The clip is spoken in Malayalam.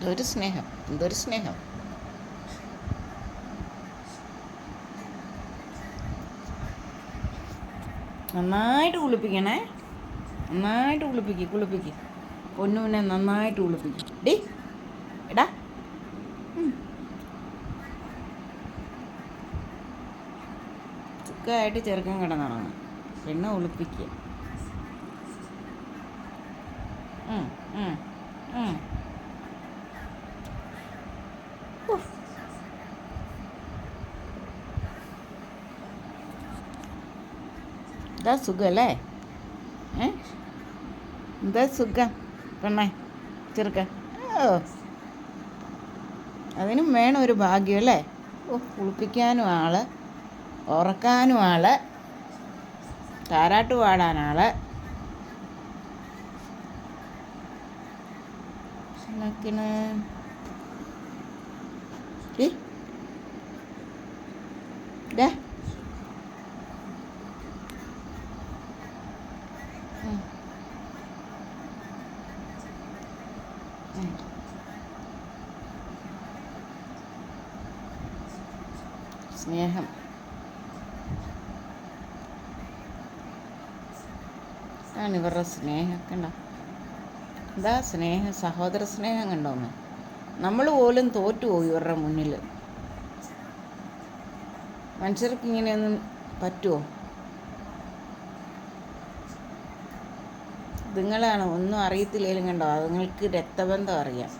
എന്തൊരു സ്നേഹം, എന്തൊരു സ്നേഹം. നന്നായിട്ട് കുളിപ്പിക്കണേ, നന്നായിട്ട് കുളിപ്പിക്ക്. പൊന്നുവിനെ നന്നായിട്ട് കുളിപ്പിക്കും. ഡി എടാ, സുഖമായിട്ട് ചെറുക്കൻ കിടന്നുറങ്ങും. പെണ്ണ് കുളിപ്പിക്കുക. ഇതാ സുഖമല്ലേ? എന്താ സുഖം പെണ്ണേ ചെറുക്കൻ? ഓ, അതിനും വേണം ഒരു ഭാഗ്യം അല്ലേ? ഓ, കുളിപ്പിക്കാനും ആള്, ഉറക്കാനും ആള്, താരാട്ട് പാടാനാള്. എന്നൊക്കെയാണ് സ്നേഹം. ആണ് ഇവരുടെ സ്നേഹം കണ്ടോ? എന്താ സ്നേഹം, സഹോദര സ്നേഹം കണ്ടോന്ന്. നമ്മൾ പോലും തോറ്റുപോയി ഇവരുടെ മുന്നിൽ. മനുഷ്യർക്ക് ഇങ്ങനെയൊന്നും പറ്റുമോ? ഇതുങ്ങളാണ് ഒന്നും അറിയത്തില്ലേലും കണ്ടോ, അതുങ്ങൾക്ക് രക്തബന്ധം അറിയാം.